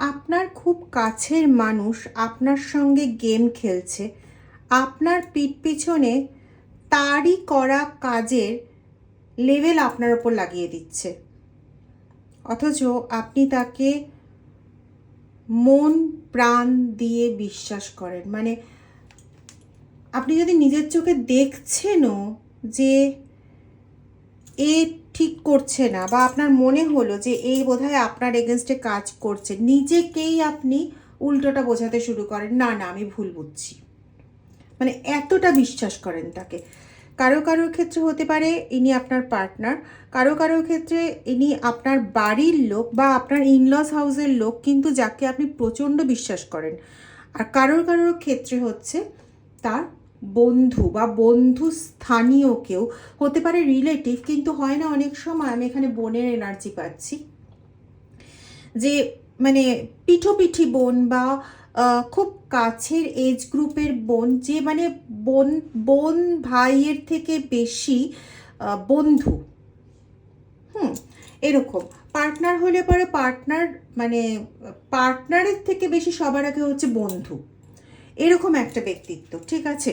আপনার খুব কাছের মানুষ আপনার সঙ্গে গেম খেলছে, আপনার পিঠ পিছনে তারই করা কাজের লেভেল আপনার ওপর লাগিয়ে দিচ্ছে, অথচ আপনি তাকে মন প্রাণ দিয়ে বিশ্বাস করেন। মানে আপনি যদি নিজের চোখে দেখছেনও যে এ ঠিক করছে না, বা আপনার মনে হলো যে এই বোধহয় আপনার এগেনস্টে কাজ করছে, নিজেকেই আপনি উল্টোটা বোঝাতে শুরু করেন, না না আমি ভুল বুঝছি। মানে এতটা বিশ্বাস করেন তাকে। কারো কারোর ক্ষেত্রে হতে পারে ইনি আপনার পার্টনার, কারো কারোর ক্ষেত্রে ইনি আপনার বাড়ির লোক বা আপনার ইনলস হাউসের লোক, কিন্তু যাকে আপনি প্রচণ্ড বিশ্বাস করেন। আর কারোর কারোর ক্ষেত্রে হচ্ছে তার বন্ধু বা বন্ধু স্থানীয় কেউ, হতে পারে রিলেটিভ, কিন্তু হয় না অনেক সময়, আমি এখানে বোনের এনার্জি পাচ্ছি, যে মানে পিঠোপিঠি বোন বা খুব কাছের এজ গ্রুপের বোন, যে মানে বোন বোন ভাইয়ের থেকে বেশি বন্ধু। এরকম পার্টনার হলে পরে পার্টনার, মানে পার্টনারের থেকে বেশি সবার আগে হচ্ছে বন্ধু, এরকম একটা ব্যক্তিত্ব। ঠিক আছে,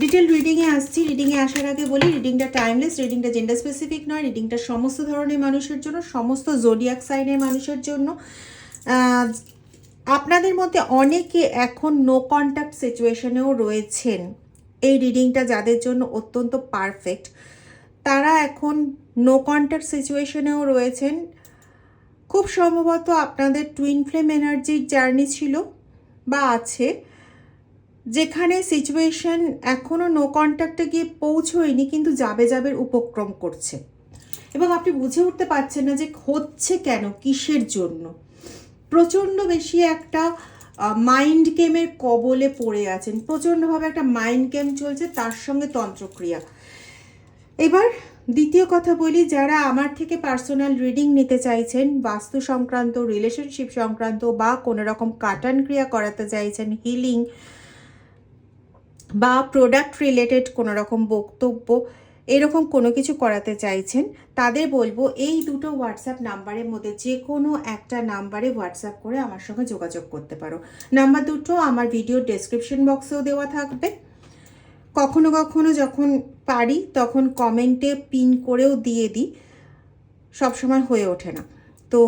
ডিটেল রিডিংয়ে আসছি। রিডিংয়ে আসার আগে বলি, রিডিংটা টাইমলেস, রিডিংটা জেন্ডার স্পেসিফিক নয়, রিডিংটা সমস্ত ধরনের মানুষের জন্য, সমস্ত জোডিয়াক সাইনের মানুষের জন্য। আপনাদের মধ্যে অনেকে এখন নো কন্ট্যাক্ট সিচুয়েশনেও রয়েছেন। এই রিডিংটা যাদের জন্য অত্যন্ত পারফেক্ট, তারা এখন নো কন্ট্যাক্ট সিচুয়েশনেও রয়েছেন। খুব সম্ভবত আপনাদের টুইন ফ্লেম এনার্জির জার্নি ছিল বা আছে, যেখানে সিচুয়েশন এখনও নো কন্ট্যাক্টে গিয়ে পৌঁছয়নি, কিন্তু যাবে যাবের উপক্রম করছে, এবং আপনি বুঝে উঠতে পারছেন না যে হচ্ছে কেন, কিসের জন্য। প্রচণ্ড বেশি একটা মাইন্ড গেমের কবলে পড়ে আছেন, প্রচণ্ডভাবে একটা মাইন্ড গেম চলছে, তার সঙ্গে তন্ত্রক্রিয়া। এবার দ্বিতীয় কথা বলি, যারা আমার থেকে পার্সোনাল রিডিং নিতে চাইছেন, বাস্তু সংক্রান্ত, রিলেশনশিপ সংক্রান্ত, বা কোনো রকম কাটান ক্রিয়া করাতে চাইছেন, হিলিং বা প্রোডাক্ট রিলেটেড কোনো রকম বক্তব্য, এরকম কোনো কিছু করাতে চাইছেন, তাদের বলবো এই দুটো হোয়াটসঅ্যাপ নাম্বারের মধ্যে যে কোনো একটা নাম্বারে হোয়াটসঅ্যাপ করে আমার সঙ্গে যোগাযোগ করতে পারো। নাম্বার দুটো আমার ভিডিও ডেসক্রিপশন বক্সেও দেওয়া থাকবে। কখনো কখনো যখন পারি তখন কমেন্টে পিন করেও দিয়ে দিই, সবসময় হয়ে ওঠে না। তো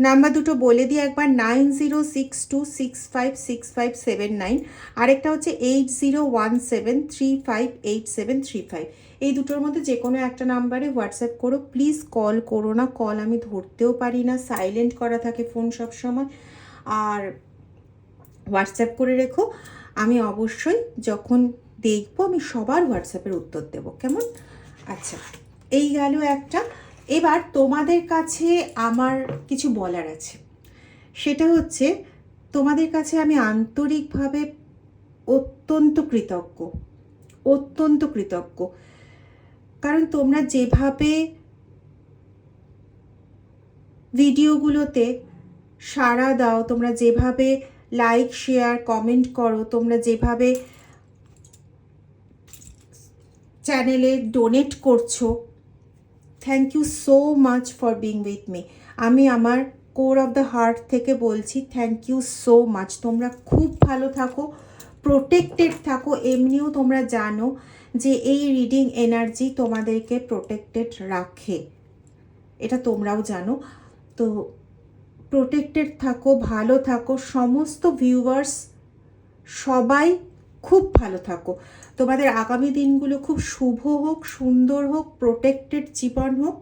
নাম্বার দুটো বলে দিই একবার, 9062656579, আরেকটা হচ্ছে 8017358735। এই দুটোর মধ্যে যে কোনো একটা নাম্বারে হোয়াটসঅ্যাপ করো। প্লিজ কল করো না, কল আমি ধরতেও পারি না, সাইলেন্ট করা থাকে ফোন সব সময়। আর হোয়াটসঅ্যাপ করে রেখো, আমি অবশ্যই যখন দেখবো আমি সবার হোয়াটসঅ্যাপের উত্তর দেবো, কেমন? আচ্ছা, এই গেল একটা। এবার তোমাদের কাছে আমার কিছু বলার আছে, সেটা হচ্ছে তোমাদের কাছে আমি আন্তরিকভাবে অত্যন্ত কৃতজ্ঞ, অত্যন্ত কৃতজ্ঞ। কারণ তোমরা যেভাবে ভিডিওগুলোতে সাড়া দাও, তোমরা যেভাবে লাইক শেয়ার কমেন্ট করো, তোমরা যেভাবে চ্যানেলে ডোনেট করছো, thank you so much for being with me. আমি আমার কোর অফ দ্য হার্ট থেকে বলছি থ্যাংক ইউ সো মাচ। তোমরা খুব ভালো থাকো, প্রোটেক্টেড থাকো। এমনিও তোমরা জানো যে এই রিডিং এনার্জি তোমাদেরকে প্রোটেক্টেড রাখে, এটা তোমরাও জানো। তো প্রোটেক্টেড থাকো, ভালো থাকো। সমস্ত ভিউয়ার্স সবাই খুব ভালো থাকো। তোমাদের আগামী দিনগুলো খুব শুভ হোক, সুন্দর হোক, প্রোটেক্টেড জীবন হোক,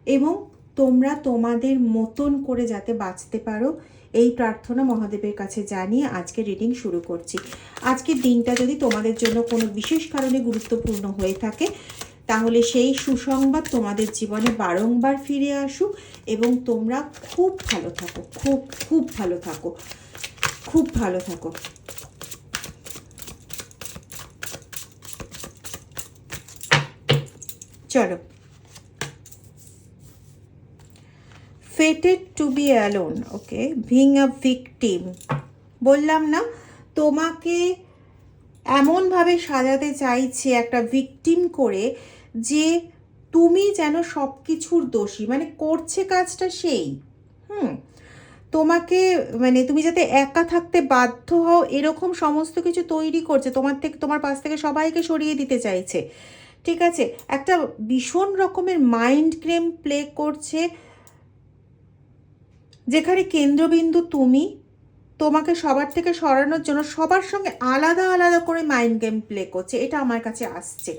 এবং তোমরা তোমাদের মতন করে যাতে বাঁচতে পারো, এই প্রার্থনা মহাদেবের কাছে জানিয়ে আজকে রিডিং শুরু করছি। আজকের দিনটা যদি তোমাদের জন্য কোনো বিশেষ কারণে গুরুত্বপূর্ণ হয়ে থাকে, তাহলে সেই সুসংবাদ তোমাদের জীবনে বারংবার ফিরে আসুক, এবং তোমরা খুব ভালো থাকো, খুব খুব ভালো থাকো, খুব ভালো থাকো। চলো, fated to be alone, okay, being a victim। বললাম না, তোমাকে এমনভাবে সাজাতে চাইছে একটা ভিকটিম করে, যে তুমি যেন সব কিছুর দোষী, মানে করছে কাজটা সেই। তোমাকে মানে তুমি যাতে একা থাকতে বাধ্য হও এরকম সমস্ত কিছু তৈরি করছে, তোমার পাশ থেকে সবাইকে সরিয়ে দিতে চাইছে। ঠিক আছে, একটা ভীষণ রকমের মাইন্ড গেম প্লে করছে, যেখানে কেন্দ্রবিন্দু তুমি। তোমাকে সবার থেকে সরানোর জন্য সবার সঙ্গে আলাদা আলাদা করে মাইন্ড গেম প্লে করছে, এটা আমার কাছে আসছে।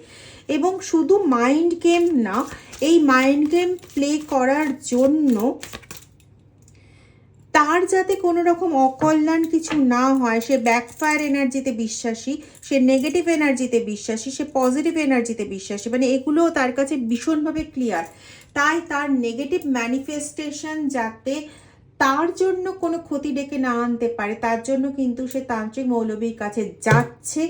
এবং শুধু মাইন্ড গেম না, এই মাইন্ড গেম প্লে করার জন্য তার যাতে কোনো রকম অকল্যাণ কিছু না হয়, সে ব্যাকফায়ার এনার্জিতে বিশ্বাসী, সে নেগেটিভ এনার্জিতে বিশ্বাসী, সে পজিটিভ এনার্জিতে বিশ্বাসী, মানে এগুলো তার কাছে ভীষণভাবে ক্লিয়ার। তাই তার নেগেটিভ ম্যানিফেস্টেশন যাতে তার জন্য কোনো ক্ষতি ডেকে না আনতে পারে, তার জন্য কিন্তু সে তান্ত্রিক মৌলবীর কাছে যাচ্ছে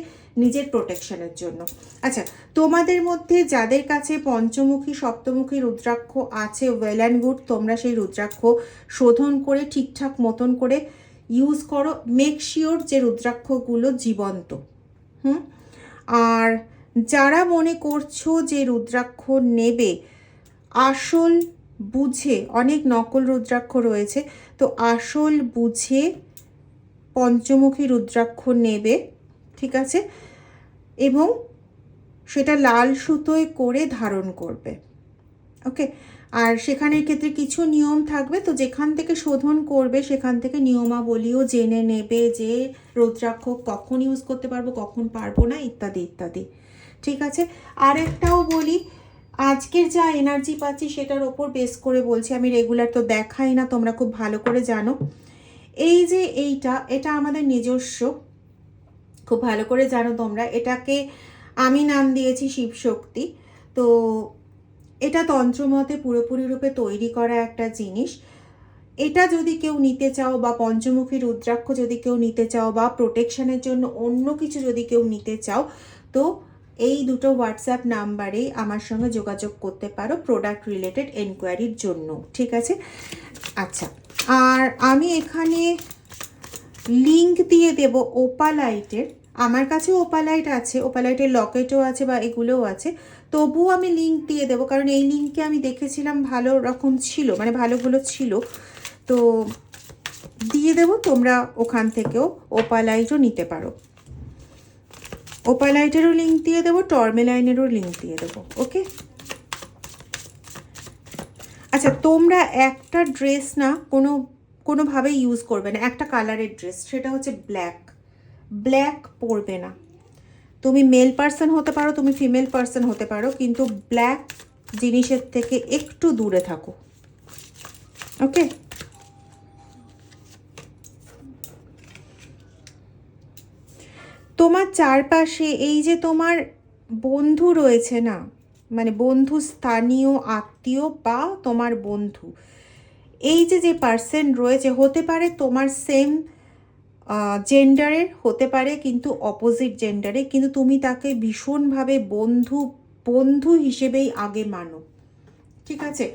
নিজের প্রোটেকশনের জন্য। আচ্ছা, তোমাদের মধ্যে যাদের কাছে পঞ্চমুখী সপ্তমুখী রুদ্রাক্ষ আছে, ওয়েল অ্যান্ড গুড, তোমরা সেই রুদ্রাক্ষ শোধন করে ঠিকঠাক মতন করে ইউজ করো। মেক শিওর যে রুদ্রাক্ষগুলো জীবন্ত। আর যারা মনে করছো যে রুদ্রাক্ষ নেবে, আসল বুঝে, অনেক নকল রুদ্রাক্ষ রয়েছে, তো আসল বুঝে পঞ্চমুখী রুদ্রাক্ষ নেবে, ঠিক আছে, এবং সেটা লাল সুতোয় করে ধারণ করবে। ওকে, আর সেখানের ক্ষেত্রে কিছু নিয়ম থাকবে, তো যেখান থেকে শোধন করবে সেখান থেকে নিয়মাবলীও জেনে নেবে, যে রুদ্রাক্ষ কখন ইউজ করতে পারবো, কখন পারবো না, ইত্যাদি ইত্যাদি। ঠিক আছে, আর একটাও বলি, আজকের যা এনার্জি পাচ্ছি সেটার ওপর বেস করে বলছি, আমি রেগুলার তো দেখাই না, তোমরা খুব ভালো করে জানো। এই যে এটা আমাদের নিজস্ব, খুব ভালো করে জানো তোমরা, এটাকে আমি নাম দিয়েছি শিবশক্তি। তো এটা তন্ত্রমতে পুরোপুরি রূপে তৈরি করা একটা জিনিস। এটা যদি কেউ নিতে চাও, বা পঞ্চমুখী রুদ্রাক্ষ যদি কেউ নিতে চাও, বা প্রোটেকশনের জন্য অন্য কিছু যদি কেউ নিতে চাও, তো এই দুটো হোয়াটসঅ্যাপ নাম্বারে আমার সঙ্গে যোগাযোগ করতে পারো প্রোডাক্ট রিলেটেড এনকোয়ারির জন্য। ঠিক আছে, আচ্ছা, আর আমি এখানে লিংক দিয়ে দেব ওপালাইটের। আমার কাছে ওপালাইট আছে, ওপালাইটের লকেটও আছে বা এগুলোও আছে, তবুও আমি লিংক দিয়ে দেবো, কারণ এই লিঙ্কে আমি দেখেছিলাম ভালো রকম ছিল, মানে ভালোগুলো ছিল, তো দিয়ে দেবো। তোমরা ওখান থেকেও ওপালাইটও নিতে পারো, ওপালাইটেরও লিঙ্ক দিয়ে দেবো, টর্মেলাইনেরও লিঙ্ক দিয়ে দেবো। ওকে, আচ্ছা, তোমরা একটা ড্রেস না কোনোভাবে ইউজ করবে না, একটা কালারের ড্রেস, সেটা হচ্ছে ব্ল্যাক পরবে না। তুমি মেল পার্সন হতে পারো, তুমি ফিমেল পার্সন হতে পারো, কিন্তু ব্ল্যাক জিনিসের থেকে একটু দূরে থাকো। ওকে, তোমার চারপাশে এই যে তোমার বন্ধু রয়েছে না, মানে বন্ধু, স্থানীয় আত্মীয় বা তোমার বন্ধু, এই যে পার্সন রয়েছে, হতে পারে তোমার সেম জেন্ডারের, হতে পারে কিন্তু অপোজিট জেন্ডারে, কিন্তু তুমি তাকে ভীষণভাবে বন্ধু হিসেবেই আগে মানো। ঠিক আছে,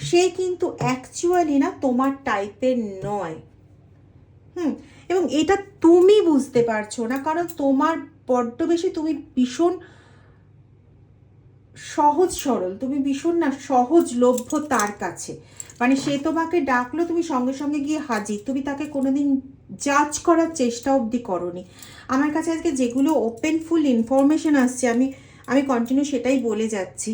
সে কিন্তু অ্যাকচুয়ালি না তোমার টাইপের নয়। এবং এটা তুমি বুঝতে পারছো না, কারণ তোমার বড্ড বেশি, তুমি ভীষণ সহজ সরল, তুমি ভীষণ না সহজলভ্য তার কাছে, মানে সে তোমাকে ডাকলো, তুমি সঙ্গে সঙ্গে গিয়ে হাজির, তুমি তাকে কোনোদিন জাজ করার চেষ্টা অবধি করনি। আমার কাছে আজকে যেগুলো ওপেন ফুল ইনফরমেশন আসছে, আমি কন্টিনিউ সেটাই বলে যাচ্ছি।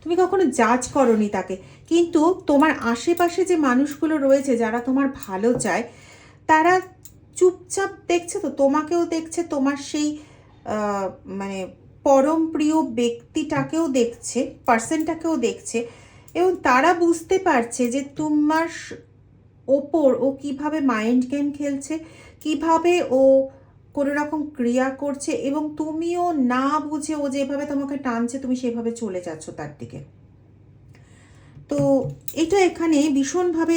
তুমি কখনো জাজ করনি তাকে, কিন্তু তোমার আশেপাশে যে মানুষগুলো রয়েছে যারা তোমার ভালো চায়, তারা চুপচাপ দেখছে, তো তোমাকেও দেখছে, তোমার সেই মানে পরম প্রিয় ব্যক্তিটাকেও দেখছে, পার্সনটাকেও দেখছে, এবং তারা বুঝতে পারছে যে তোমার ওপর ও কিভাবে মাইন্ড গেম খেলছে, কিভাবে ও কোনো রকম ক্রিয়া করছে, এবং তুমিও না বুঝে ও যেভাবে তোমাকে টানছে তুমি সেভাবে চলে যাচ্ছ তার দিকে। তো এটা এখানে ভীষণভাবে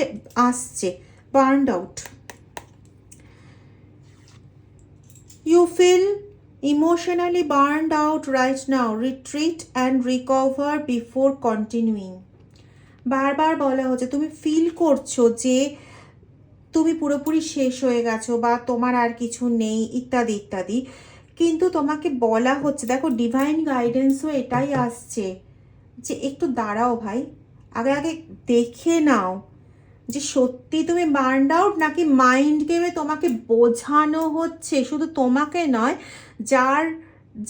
আসছে, burned out. You feel emotionally burned out right now. Retreat and recover before continuing. বারবার বলা হচ্ছে, তুমি ফিল করছো যে তুমি পুরোপুরি শেষ হয়ে গেছো, বা তোমার আর কিছু নেই, ইত্যাদি ইত্যাদি, কিন্তু তোমাকে বলা হচ্ছে, দেখো ডিভাইন গাইডেন্সও এটাই আসছে, যে একটু দাঁড়াও ভাই, আগে আগে দেখে নাও যে সত্যি তুমি বার্নড আউট নাকি মাইন্ড গেমে তোমাকে বোঝানো হচ্ছে। শুধু তোমাকে নয়, যার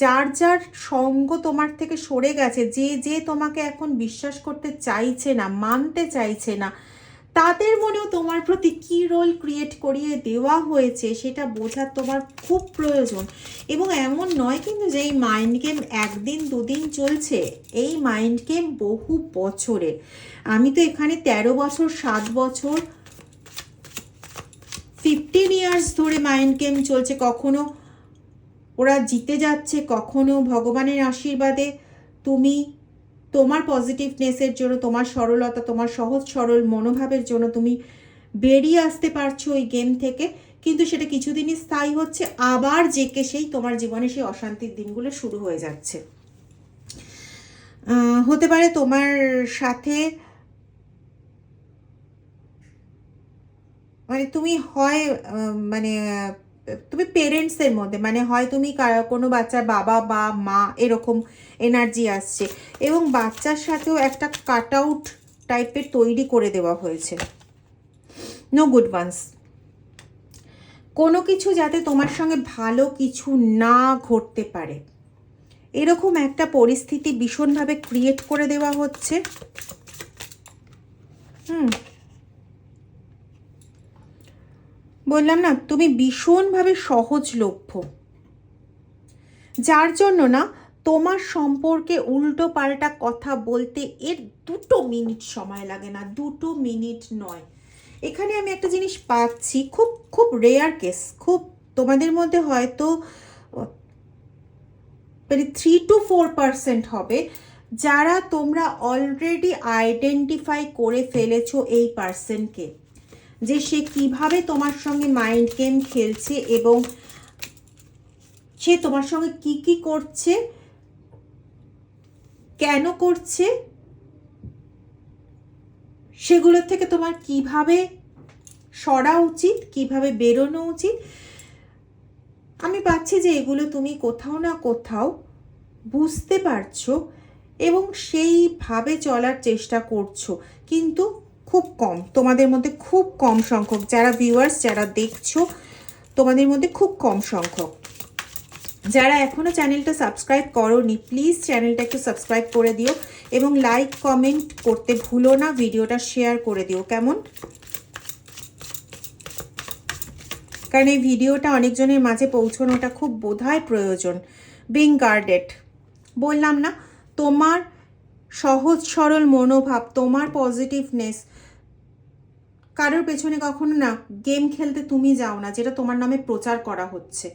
যার যার সঙ্গ তোমার থেকে সরে গেছে, যে যে তোমাকে এখন বিশ্বাস করতে চাইছে না, মানতে চাইছে না, তাদের মনেও তোমার প্রতি কী রোল ক্রিয়েট করিয়ে দেওয়া হয়েছে সেটা বোঝার তোমার খুব প্রয়োজন। এবং এমন নয় কিন্তু যে এই মাইন্ড গেম একদিন দুদিন চলছে, এই মাইন্ড গেম বহু বছরে। আমি তো এখানে 13 বছর 7 বছর 15 ইয়ার্স ধরে মাইন্ড গেম চলছে। কখনো ওরা জিতে যাচ্ছে, কখনো ভগবানের আশীর্বাদে তুমি তোমার পজিটিভনেসের জন্য, তোমার সরলতা, তোমার সহজ সরল মনোভাবের জন্য তুমি বেরিয়ে আসতে পারছো ওই গেম থেকে। কিন্তু সেটা কিছুদিনই স্থায়ী হচ্ছে, আবার জেকে সেই তোমার জীবনে সেই অশান্তির দিনগুলো শুরু হয়ে যাচ্ছে। হতে পারে তোমার সাথে মানে তুমি হয় মানে তুমি পেরেন্টসের মধ্যে, মানে হয় তুমি কোনো বাচ্চার বাবা বা মা, এরকম এনার্জি আসছে। এবং বাচ্চার সাথেও একটা কাট আউট টাইপের তৈরি করে দেওয়া হয়েছে। No good ones. কোনো কিছু যাতে তোমার সঙ্গে ভালো কিছু না ঘটতে পারে, এরকম একটা পরিস্থিতি ভীষণভাবে ক্রিয়েট করে দেওয়া হচ্ছে। বললাম না, তুমি ভীষণভাবে সহজলভ্য, যার জন্য না তোমার সম্পর্কে উল্টো পাল্টা কথা বলতে এর 2 মিনিট সময় লাগে না, 2 মিনিট নয়। এখানে আমি একটা জিনিস পাচ্ছি, খুব খুব রেয়ার কেস, খুব তোমাদের মধ্যে হয়তো মানে 3 to 4% হবে যারা তোমরা অলরেডি আইডেন্টিফাই করে ফেলেছো এই পার্সনকে, যে সে কিভাবে তোমার সঙ্গে মাইন্ড গেম খেলছে এবং সে তোমার সঙ্গে কি কি করছে, কেন করছে, সেগুলোর থেকে তোমার কিভাবে সরা উচিত, কিভাবে বেরোনো উচিত। আমি পাচ্ছি যে এগুলো তুমি কোথাও না কোথাও বুঝতে পারছো এবং সেইভাবে চলার চেষ্টা করছো। কিন্তু খুব কম, তোমাদের মধ্যে খুব কম সংখ্যক যারা ভিউয়ার্স, যারা দেখছো, তোমাদের মধ্যে খুব কম সংখ্যক যারা এখনও চ্যানেলটা সাবস্ক্রাইব করোনি, প্লিজ চ্যানেলটা একটু সাবস্ক্রাইব করে দিও এবং লাইক কমেন্ট করতে ভুলো না, ভিডিওটা শেয়ার করে দিও, কেমন? কারণ এই ভিডিওটা অনেকজনের মাঝে পৌঁছানোটা খুব বোধহয় প্রয়োজন। বিং গার্ডেড, বললাম না, তোমার সহজ সরল মনোভাব, তোমার পজিটিভনেস, কারোর পেছনে কখনো না গেম খেলতে তুমি যাও না, যেটা তোমার নামে প্রচার করা হচ্ছে,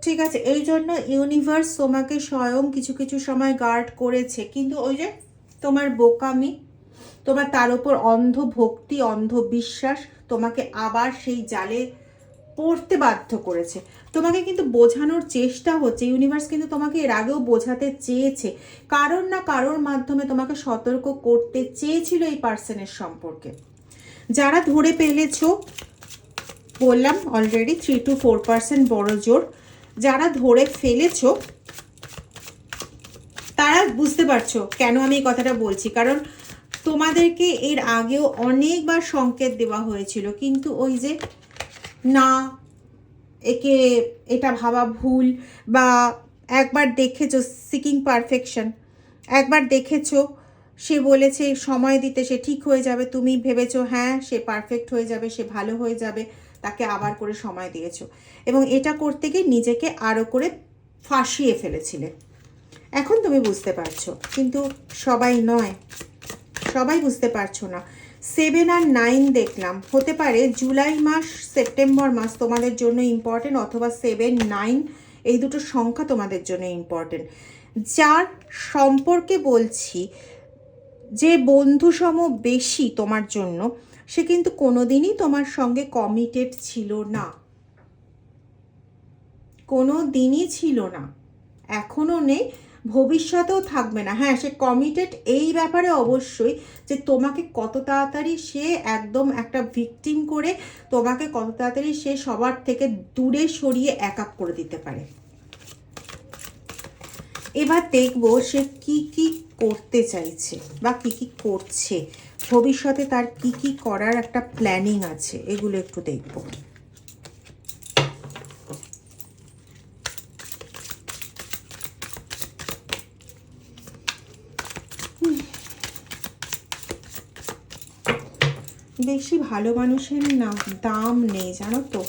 ঠিক আছে? এই জন্য ইউনিভার্স তোমাকে স্বয়ং কিছু কিছু সময় গার্ড করেছে। কিন্তু ওই যে তোমার বোকামি, তোমার তার উপর অন্ধ ভক্তি, অন্ধ বিশ্বাস তোমাকে আবার সেই জালে পড়তে বাধ্য করেছে। তোমাকে কিন্তু বোঝানোর চেষ্টা হচ্ছে, ইউনিভার্স কিন্তু তোমাকে এর আগেও বোঝাতে চেয়েছে, কারোর না কারোর মাধ্যমে তোমাকে সতর্ক করতে চেয়েছিল এই পার্সনের সম্পর্কে। যারা ধরে ফেলেছো, বললাম অলরেডি 3 to 4% বড় জোর, যারা ধরে ফেলেছো তারা বুঝতে পারছো কেন আমি এই কথাটা বলছি। কারণ তোমাদেরকে এর আগেও অনেকবার সংকেত দেওয়া হয়েছিল, কিন্তু ওই যে না, একে এটা ভাবা ভুল, বা একবার দেখেছো সিকিং পারফেকশন, একবার দেখেছো সে বলেছে সময় দিতে সে ঠিক হয়ে যাবে, তুমি ভেবেছো হ্যাঁ সে পারফেক্ট হয়ে যাবে, সে ভালো হয়ে যাবে, তাকে আবার করে সময় দিয়েছো এবং এটা করতে গিয়ে নিজেকে আরও করে ফাঁসিয়ে ফেলেছিলে। এখন তুমি বুঝতে পারছো, কিন্তু সবাই নয়, সবাই বুঝতে পারছো না। 7 আর 9 দেখলাম, হতে পারে জুলাই মাস সেপ্টেম্বর মাস তোমাদের জন্য ইম্পর্টেন্ট, অথবা 7, 9 এই দুটো সংখ্যা তোমাদের জন্য ইম্পর্টেন্ট। যার সম্পর্কে বলছি যে বন্ধুসম বেশি তোমার জন্য, সে কিন্তু কোনোদিনই তোমার সঙ্গে কমিটেড ছিল না, কোনো দিনই ছিল না, এখনও নেই, ভবিষ্যতেও থাকবে না। হ্যাঁ, সে কমিটেড এই ব্যাপারে অবশ্যই যে তোমাকে কত তাড়াতাড়ি সে একদম একটা ভিকটিম করে তোমাকে কত তাড়াতাড়ি সে সবার থেকে দূরে সরিয়ে এক করে দিতে পারে। এবার দেখবো সে কি কি করতে চাইছে বা কি কি করছে, ভবিষ্যতে তার কি কি করার একটা প্ল্যানিং আছে, এগুলো একটু দেখবো। বেশি ভালো মানুষের না দাম নেই, জানো তো।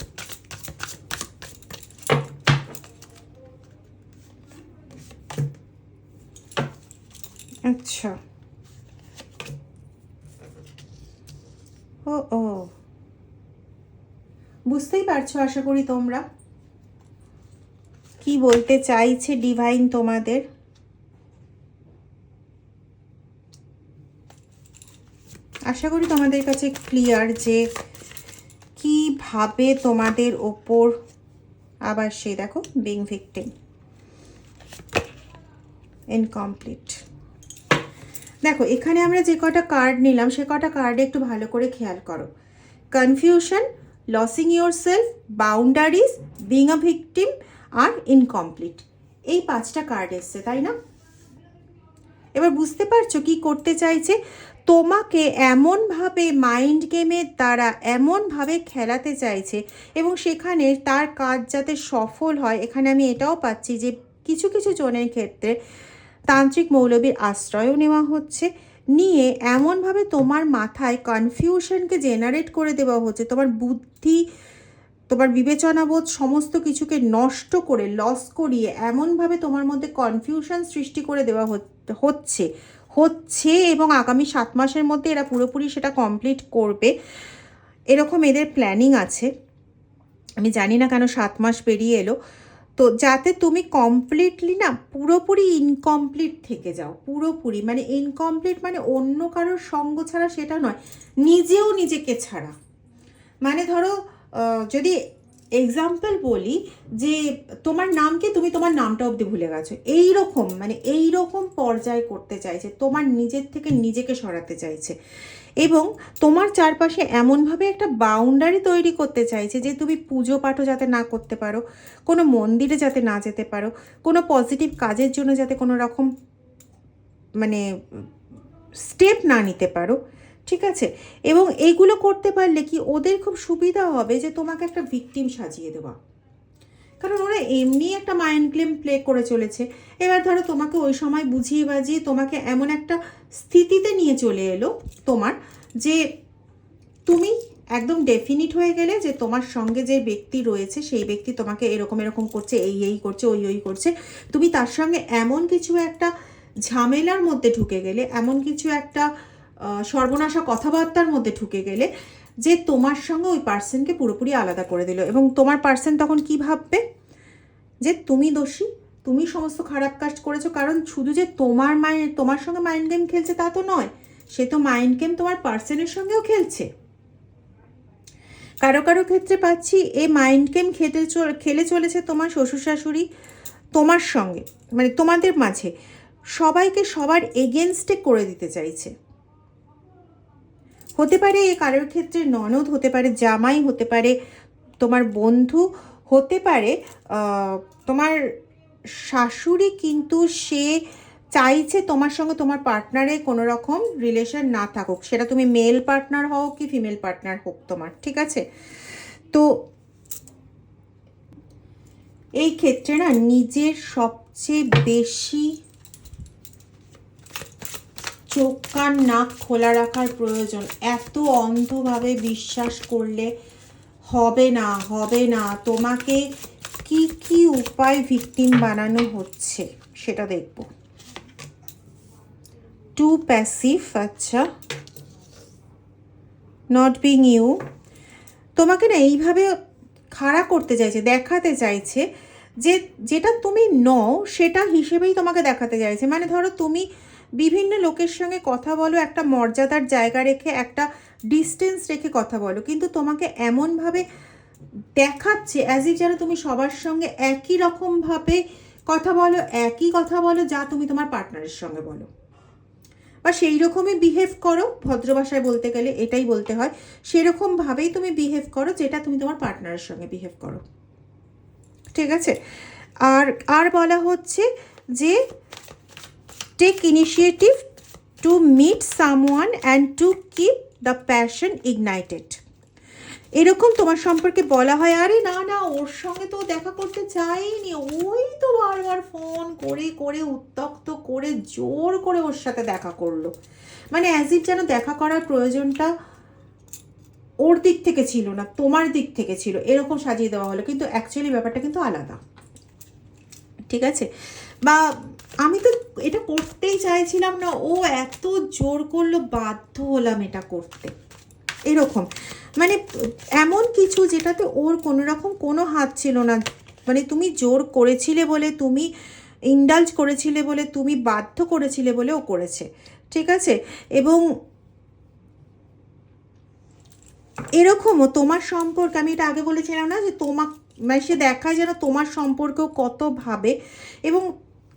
আচ্ছা, ও ও, বুঝতেই পারছো আশা করি তোমরা কি বলতে চাইছে ডিভাইন তোমাদের। আশা করি তোমাদের কাছে ক্লিয়ার যে কিভাবে তোমাদের ওপর, আবার সে দেখো বিং ভিকটিম, ইনকমপ্লিট। দেখো এখানে আমরা যে কটা কার্ড নিলাম সে কটা কার্ডে একটু ভালো করে খেয়াল করো। Confusion, losing your self, boundaries, being a victim আর ইনকমপ্লিট, এই 5টা কার্ড এসছে, তাই না? এবার বুঝতে পারছো কি করতে চাইছে? তোমাকে এমনভাবে মাইন্ড গেমের দ্বারা এমনভাবে খেলাতে চাইছে, এবং সেখানে তার কাজ যাতে সফল হয়, এখানে আমি এটাও পাচ্ছি যে কিছু কিছু জনের ক্ষেত্রে তান্ত্রিক মৌলবীর আশ্রয়ও নেওয়া হচ্ছে, নিয়ে এমনভাবে তোমার মাথায় কনফিউশনকে জেনারেট করে দেওয়া হচ্ছে, তোমার বুদ্ধি, তোমার বিবেচনাবোধ সমস্ত কিছুকে নষ্ট করে লস করিয়ে এমনভাবে তোমার মধ্যে কনফিউশন সৃষ্টি করে দেওয়া হচ্ছে হচ্ছে এবং আগামী 7 মাসের মধ্যে এরা পুরোপুরি সেটা কমপ্লিট করবে, এরকম এদের প্ল্যানিং আছে। আমি জানি না কেন 7 মাস পেরিয়ে এলো। তো যাতে তুমি কমপ্লিটলি না পুরোপুরি ইনকমপ্লিট থেকে যাও, পুরোপুরি মানে ইনকমপ্লিট মানে অন্য কারোর সঙ্গ ছাড়া সেটা নয়, নিজেও নিজেকে ছাড়া। মানে ধরো যদি এক্সাম্পল বলি যে তোমার নাম কি, তুমি তোমার নামটা অবধি ভুলে গেছো, এইরকম মানে এইরকম পর্যায়ে করতে চাইছে, তোমার নিজের থেকে নিজেকে সরাতে চাইছে, এবং তোমার চারপাশে এমনভাবে একটা বাউন্ডারি তৈরি করতে চাইছে যে তুমি পুজো পাঠও যাতে না করতে পারো, কোনো মন্দিরে যাতে না যেতে পারো, কোনো পজিটিভ কাজের জন্য যাতে কোনো রকম মানে স্টেপ না নিতে পারো, ঠিক আছে? এবং এইগুলো করতে পারলে কি ওদের খুব সুবিধা হবে যে তোমাকে একটা ভিকটিম সাজিয়ে দেওয়া, কারণ ওরা এমনি একটা মাইন্ড গেম প্লে করে চলেছে। এবার ধরো তোমাকে ওই সময় বুঝিয়ে বাজিয়ে তোমাকে এমন একটা স্থিতিতে নিয়ে চলে এলো তোমার, যে তুমি একদম ডেফিনিট হয়ে গেলে যে তোমার সঙ্গে যে ব্যক্তি রয়েছে সেই ব্যক্তি তোমাকে এরকম এরকম করছে, এই করছে, ওই করছে, তুমি তার সঙ্গে এমন কিছু একটা ঝামেলার মধ্যে ঢুকে গেলে, এমন কিছু একটা সর্বনাশা কথাবার্তার মধ্যে ঢুকে গেলে যে তোমার সঙ্গে ওই পার্সনকে পুরোপুরি আলাদা করে দিল, এবং তোমার পার্সন তখন কি ভাববে? যে তুমি দোষী, তুমি সমস্ত খারাপ কাজ করেছো। কারণ শুধু যে তোমার সঙ্গে মাইন্ড গেম খেলছে তা তো নয়, সে তো মাইন্ড গেম তোমার পার্সনের সঙ্গেও খেলছে। কারো কারো ক্ষেত্রে পাচ্ছি এ মাইন্ড গেম খেলে চলেছে তোমার শ্বশুর শাশুড়ি তোমার সঙ্গে, মানে তোমাদের মাঝে সবাইকে সবার এগেনস্টে করে দিতে চাইছে। হতে পারে এ কারোর ক্ষেত্রে ননদ, হতে পারে জামাই, হতে পারে তোমার বন্ধু, হতে পারে তোমার শাশুড়ি, কিন্তু সে চাইছে তোমার সঙ্গে তোমার পার্টনারে কোনো রকম রিলেশন না থাকুক, সেটা তুমি মেল পার্টনার হও কি ফিমেল পার্টনার হোক তোমার, ঠিক আছে? তো এই ক্ষেত্রে না নিজের সবচেয়ে বেশি চোখ কান নাক খোলা রাখার প্রয়োজন। এত অন্ধভাবে বিশ্বাস করলে হবে না, হবে না। তোমাকে কি কি উপায় ভিকটিম বানানো হচ্ছে সেটা দেখব। টু প্যাসিভ, আচ্ছা, নট বিং ইউ, তোমাকে না এইভাবে খাড়া করতে চাইছে, দেখাতে চাইছে যে যেটা তুমি নও সেটা হিসেবেই তোমাকে দেখাতে চাইছে। মানে ধরো তুমি বিভিন্ন লোকের সঙ্গে কথা বলো, একটা মর্যাদার জায়গা রেখে, একটা ডিস্টেন্স রেখে কথা বলো, কিন্তু তোমাকে এমনভাবে দেখাচ্ছে অ্যাজ ইফ যেন তুমি সবার সঙ্গে একই রকমভাবে কথা বলো, একই কথা বলো যা তুমি তোমার পার্টনারের সঙ্গে বলো, বা সেই রকমই বিহেভ করো। ভদ্র ভাষায় বলতে গেলে এটাই বলতে হয়, সেরকমভাবেই তুমি বিহেভ করো যেটা তুমি তোমার পার্টনারের সঙ্গে বিহেভ করো, ঠিক আছে? আর আর বলা হচ্ছে যে take initiative to meet someone and to keep the passion ignited. এরকম তোমার সম্পর্কে বলা হয়, আরে না না ওর সঙ্গে তো দেখা করতে চাইনি, ওই তো বারবার ফোন করে করে উত্ত্যক্ত করে জোর করে ওর সাথে দেখা করলো, মানে অ্যাজ ইফ যেন দেখা করার প্রয়োজনটা ওর দিক থেকে ছিল না, তোমার দিক থেকে ছিল, এরকম সাজিয়ে দেওয়া হলো, কিন্তু অ্যাকচুয়ালি ব্যাপারটা কিন্তু আলাদা। ঠিক আছে? বা আমি তো এটা করতেই চাইছিলাম না, ও এত জোর করলো, বাধ্য হলাম এটা করতে, এরকম। মানে এমন কিছু যেটাতে ওর কোনো রকম কোনো হাত ছিল না, মানে তুমি জোর করেছিলে বলে, তুমি ইন্ডালজ করেছিলে বলে, তুমি বাধ্য করেছিলে বলে ও করেছে। ঠিক আছে? এবং এরকমও তোমার সম্পর্কে, আমি এটা আগে বলেছিলাম না যে মানে সে দেখায় যেন তোমার সম্পর্কেও কত ভাবে, এবং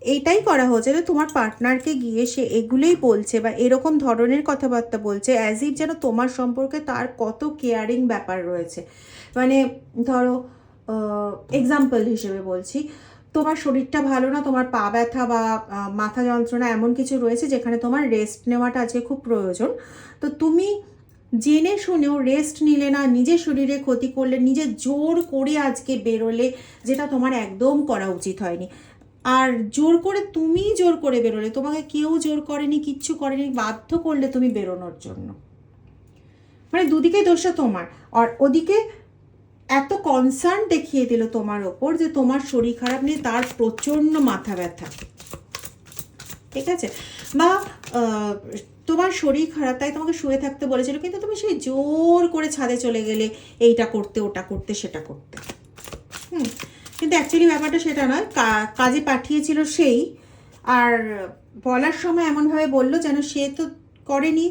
এটাই করা হচ্ছে যে তোমার পার্টনারকে গিয়ে সে এগুলোই বলছে বা এরকম ধরনের কথাবার্তা বলছে অ্যাজ ইফ যেন তোমার সম্পর্কে তার কত কেয়ারিং ব্যাপার রয়েছে। মানে ধরো এক্সাম্পল হিসেবে বলছি, তোমার শরীরটা ভালো না, তোমার পা ব্যথা বা মাথা যন্ত্রণা এমন কিছু রয়েছে যেখানে তোমার রেস্ট নেওয়াটা আজকে খুব প্রয়োজন, তো তুমি জেনে শুনেও রেস্ট নিলে না, নিজের শরীরে ক্ষতি করলে, নিজে জোর করে আজকে বেরোলে, যেটা তোমার একদম করা উচিত হয়নি। আর জোর করে, তুমি জোর করে বেরোলে, তোমাকে কেউ জোর করেনি, কিচ্ছু করেনি, বাধ্য করলে তুমি বেরোনোর জন্য, মানে দুদিকে দোষটা তোমার। আর ওদিকে এত কনসার্ন দেখিয়ে দিল তোমার ওপর যে তোমার শরীর খারাপ নিয়ে তার প্রচণ্ড মাথা ব্যথা। ঠিক আছে? বা তোমার শরীর খারাপ তাই তোমাকে শুয়ে থাকতে বলেছিল, কিন্তু তুমি সেই জোর করে ছাদে চলে গেলে এইটা করতে, ওটা করতে, সেটা করতে। কিন্তু অ্যাকচুয়ালি ব্যাপারটা সেটা নয়, কাজে পাঠিয়েছিল সেই, আর বলার সময় এমনভাবে বললো যেন সে তো করেনি,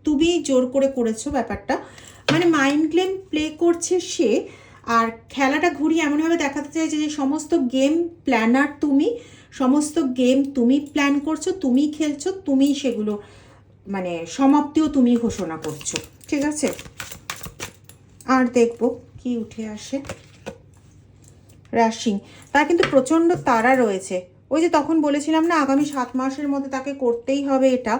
তুমি জোর করে করেছো ব্যাপারটা, মানে মাইন্ড গেম প্লে করছে সে। আর খেলাটা ঘুরিয়ে এমনভাবে দেখাতে চাইছে যে সমস্ত গেম প্ল্যানার তুমি, সমস্ত গেম তুমি প্ল্যান করছো, তুমি খেলছো, তুমি সেগুলো মানে সমাপ্তিও তুমি ঘোষণা করছো। ঠিক আছে? আর দেখবো কি উঠে আসে। রাশি, তার কিন্তু প্রচণ্ড তাড়া রয়েছে, ওই যে তখন বলেছিলাম না আগামী 7 মাসের মধ্যে তাকে করতেই হবে এটা।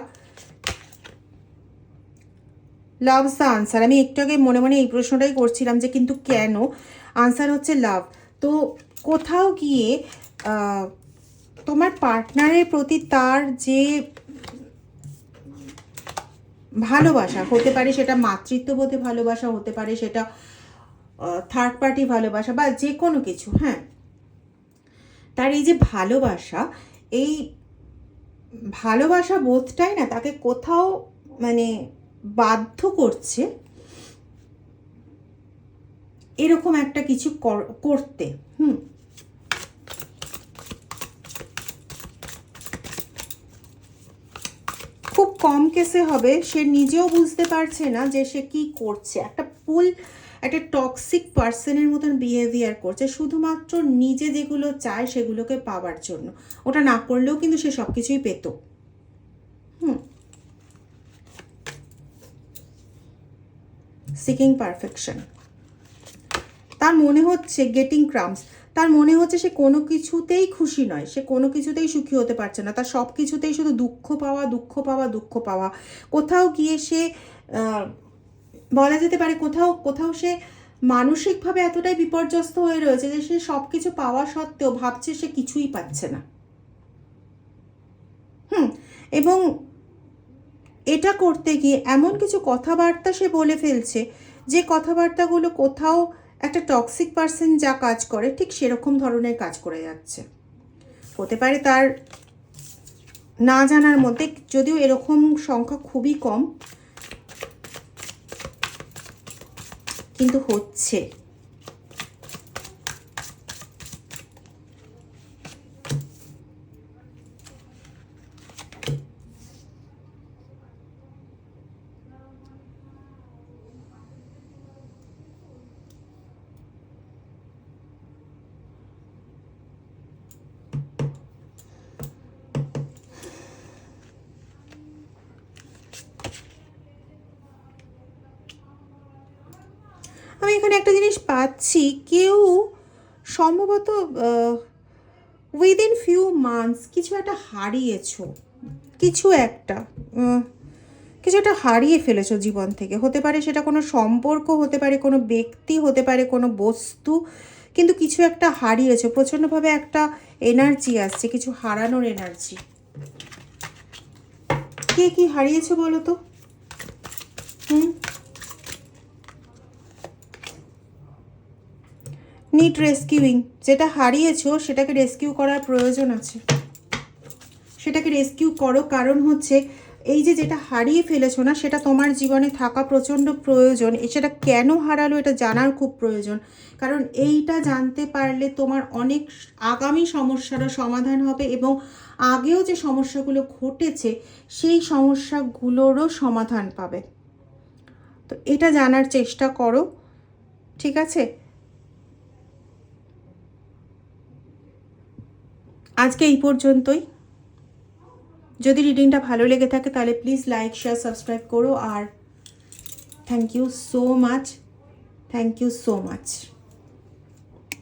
Loves the answer. আমি একটু আগে মনে মনে এই প্রশ্নটাই করছিলাম যে কিন্তু কেন, আনসার হচ্ছে লাভ। তো কোথাও গিয়ে তোমার পার্টনারের প্রতি তার যে ভালোবাসা, হতে পারে সেটা মাতৃত্ববোধে ভালোবাসা, হতে পারে সেটা থার্ড পার্টি ভালোবাসা, বা যে কোনো কিছু, হ্যাঁ, তার এই যে ভালোবাসা, এই ভালোবাসা বোধটাই না তাকে কোথাও মানে বাধ্য করছে এরকম একটা কিছু করতে। খুব কম কেসে হবে সে নিজেও বুঝতে পারছে না যে সে কি করছে, একটা টক্সিক পার্সনের মতন বিহেভিয়ার করছে শুধুমাত্র নিজে যেগুলো চায় সেগুলোকে পাওয়ার জন্য। ওটা না করলেও কিন্তু সে সব কিছুই পেত। সিকিং পারফেকশন, তার মনে হচ্ছে গেটিং ক্রামস, তার মনে হচ্ছে সে কোনো কিছুতেই খুশি নয়, সে কোনো কিছুতেই সুখী হতে পারছে না, তার সব কিছুতেই শুধু দুঃখ পাওয়া, দুঃখ পাওয়া, দুঃখ পাওয়া। কোথাও গিয়ে সে বলা যেতে পারে কোথাও কোথাও সে মানসিকভাবে এতটাই বিপর্যস্ত হয়ে রয়েছে যে সে সব কিছু পাওয়া সত্ত্বেও ভাবছে সে কিছুই পাচ্ছে না। এবং এটা করতে গিয়ে এমন কিছু কথাবার্তা সে বলে ফেলছে যে কথাবার্তাগুলো কোথাও একটা টক্সিক পার্সন যা কাজ করে ঠিক সেরকম ধরনের কাজ করে যাচ্ছে। হতে পারে তার না জানার মধ্যে, যদিও এরকম সংখ্যা খুবই কম, কিন্তু হচ্ছে। আমি এখানে একটা জিনিস পাচ্ছি, কেউ সম্ভবত উইদিন ফিউ মান্থস কিছু একটা হারিয়েছো, কিছু একটা হারিয়ে ফেলেছো জীবন থেকে। হতে পারে সেটা কোনো সম্পর্ক, হতে পারে কোনো ব্যক্তি, হতে পারে কোনো বস্তু, কিন্তু কিছু একটা হারিয়েছো। প্রচণ্ডভাবে একটা এনার্জি আসছে, কিছু হারানোর এনার্জি। কে কি হারিয়েছো বলো তো? নিড রেস্কিউইং। যেটা হারিয়েছো সেটাকে রেস্কিউ করার প্রয়োজন আছে, সেটাকে রেস্কিউ করো। কারণ হচ্ছে এই যে যেটা হারিয়ে ফেলেছো না, সেটা তোমার জীবনে থাকা প্রচণ্ড প্রয়োজন। সেটা কেন হারালো এটা জানার খুব প্রয়োজন, কারণ এইটা জানতে পারলে তোমার অনেক আগামী সমস্যারও সমাধান হবে, এবং আগেও যে সমস্যাগুলো ঘটেছে সেই সমস্যাগুলোরও সমাধান পাবে। তো এটা জানার চেষ্টা করো, ঠিক আছে? আজকে এই পর্যন্তই। যদি রিডিংটা ভালো লেগে থাকে তাহলে প্লিজ লাইক, শেয়ার, সাবস্ক্রাইব করো। আর thank you so much, thank you so much.